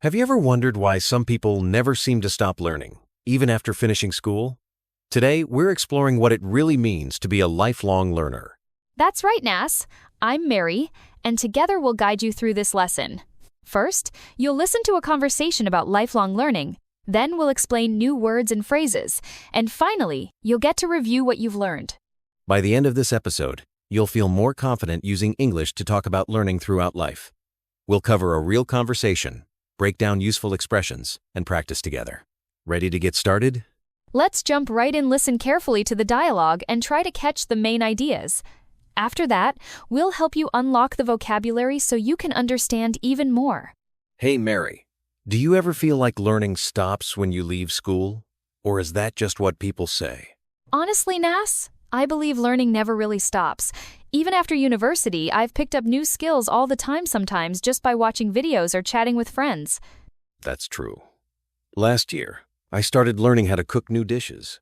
Have you ever wondered why some people never seem to stop learning, even after finishing school? Today, we're exploring what it really means to be a lifelong learner. That's right, Nas. I'm Mary, and together we'll guide you through this lesson. First, you'll listen to a conversation about lifelong learning. Then we'll explain new words and phrases. And finally, you'll get to review what you've learned. By the end of this episode, you'll feel more confident using English to talk about learning throughout life. We'll cover a real conversation, break down useful expressions, and practice together. Ready to get started? Let's jump right in, listen carefully to the dialogue, and try to catch the main ideas. After that, we'll help you unlock the vocabulary so you can understand even more. Hey, Mary, do you ever feel like learning stops when you leave school? Or is that just what people say? Honestly, Nas, I believe learning never really stops. Even after university, I've picked up new skills all the time sometimes just by watching videos or chatting with friends. That's true. Last year, I started learning how to cook new dishes.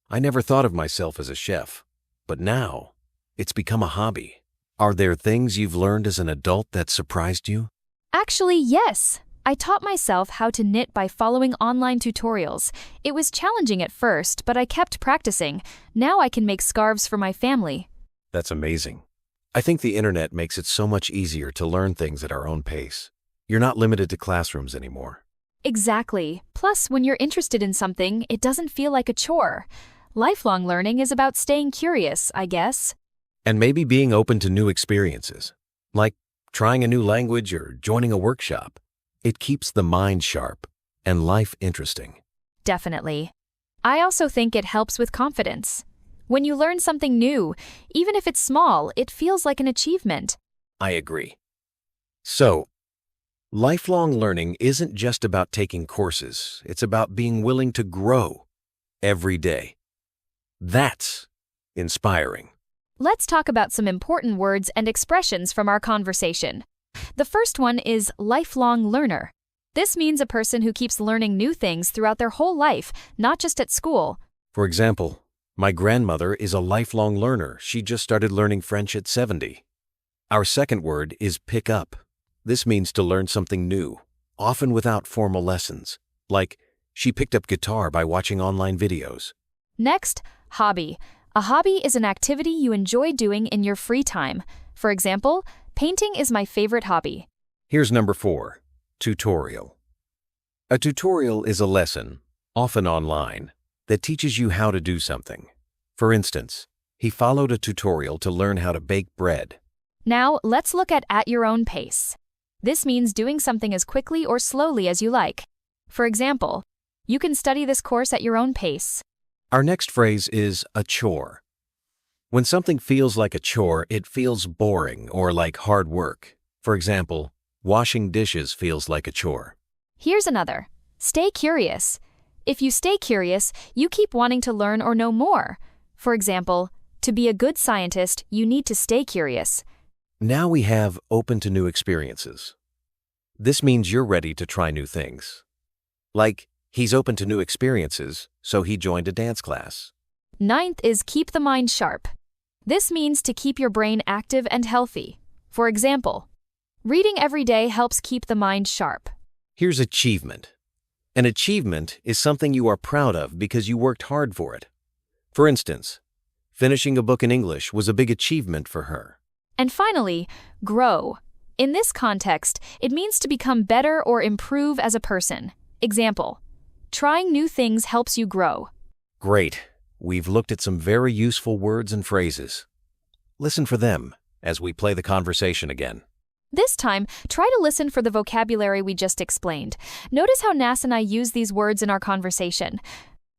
I never thought of myself as a chef, but now it's become a hobby. Are there things you've learned as an adult that surprised you? Actually, yes. I taught myself how to knit by following online tutorials. It was challenging at first, but I kept practicing. Now I can make scarves for my family. That's amazing. I think the internet makes it so much easier to learn things at our own pace. You're not limited to classrooms anymore. Exactly. Plus, when you're interested in something, it doesn't feel like a chore. Lifelong learning is about staying curious, I guess. And maybe being open to new experiences, like trying a new language or joining a workshop. It keeps the mind sharp and life interesting. Definitely. I also think it helps with confidence. When you learn something new, even if it's small, it feels like an achievement. I agree. So, lifelong learning isn't just about taking courses. It's about being willing to grow every day. That's inspiring. Let's talk about some important words and expressions from our conversation. The first one is lifelong learner. This means a person who keeps learning new things throughout their whole life, not just at school. For example, my grandmother is a lifelong learner. She just started learning French at 70. Our second word is pick up. This means to learn something new, often without formal lessons. Like, she picked up guitar by watching online videos. Next, hobby. A hobby is an activity you enjoy doing in your free time. For example, painting is my favorite hobby. Here's number 4, tutorial. A tutorial is a lesson, often online, that teaches you how to do something. For instance, he followed a tutorial to learn how to bake bread. Now, let's look at your own pace. This means doing something as quickly or slowly as you like. For example, you can study this course at your own pace. Our next phrase is a chore. When something feels like a chore, it feels boring or like hard work. For example, washing dishes feels like a chore. Here's another. Stay curious. If you stay curious, you keep wanting to learn or know more. For example, to be a good scientist, you need to stay curious. Now we have open to new experiences. This means you're ready to try new things. Like, he's open to new experiences, so he joined a dance class. Ninth is keep the mind sharp. This means to keep your brain active and healthy. For example, reading every day helps keep the mind sharp. Here's achievement. An achievement is something you are proud of because you worked hard for it. For instance, finishing a book in English was a big achievement for her. And finally, grow. In this context, it means to become better or improve as a person. Example, trying new things helps you grow. Great. We've looked at some very useful words and phrases. Listen for them as we play the conversation again. This time, try to listen for the vocabulary we just explained. Notice how Nas and I use these words in our conversation.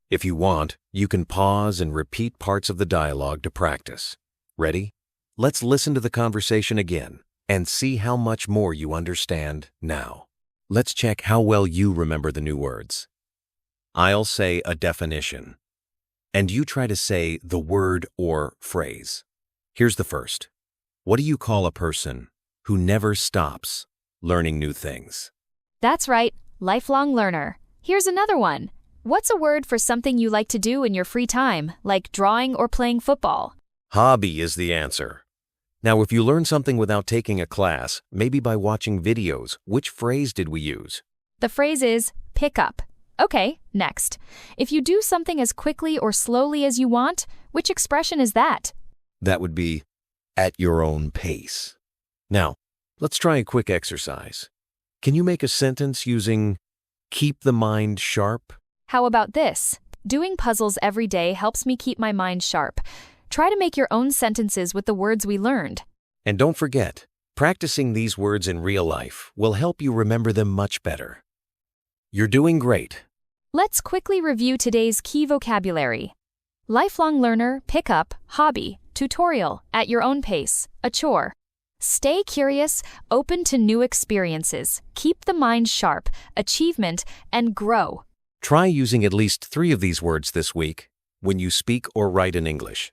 If you want, you can pause and repeat parts of the dialogue to practice. Ready? Let's listen to the conversation again and see how much more you understand now. Let's check how well you remember the new words. I'll say a definition, and you try to say the word or phrase. Here's the first. What do you call a person who never stops learning new things? That's right, lifelong learner. Here's another one. What's a word for something you like to do in your free time, like drawing or playing football? Hobby is the answer. Now, if you learn something without taking a class, maybe by watching videos, which phrase did we use? The phrase is pick up. Okay, next. If you do something as quickly or slowly as you want, which expression is that? That would be at your own pace. Now, let's try a quick exercise. Can you make a sentence using keep the mind sharp? How about this? Doing puzzles every day helps me keep my mind sharp. Try to make your own sentences with the words we learned. And don't forget, practicing these words in real life will help you remember them much better. You're doing great. Let's quickly review today's key vocabulary. Lifelong learner, pick up, hobby, tutorial, at your own pace, a chore. Stay curious, open to new experiences, keep the mind sharp, achievement, and grow. Try using at least 3 of these words this week when you speak or write in English.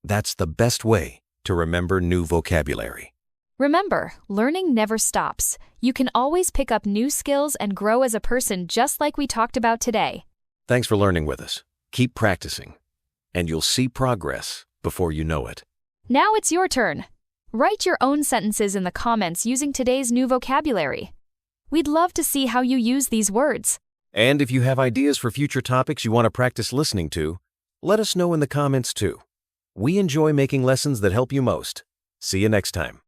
That's the best way to remember new vocabulary. Remember, learning never stops. You can always pick up new skills and grow as a person just like we talked about today. Thanks for learning with us. Keep practicing, and you'll see progress before you know it. Now it's your turn. Write your own sentences in the comments using today's new vocabulary. We'd love to see how you use these words. And if you have ideas for future topics you want to practice listening to, let us know in the comments too. We enjoy making lessons that help you most. See you next time.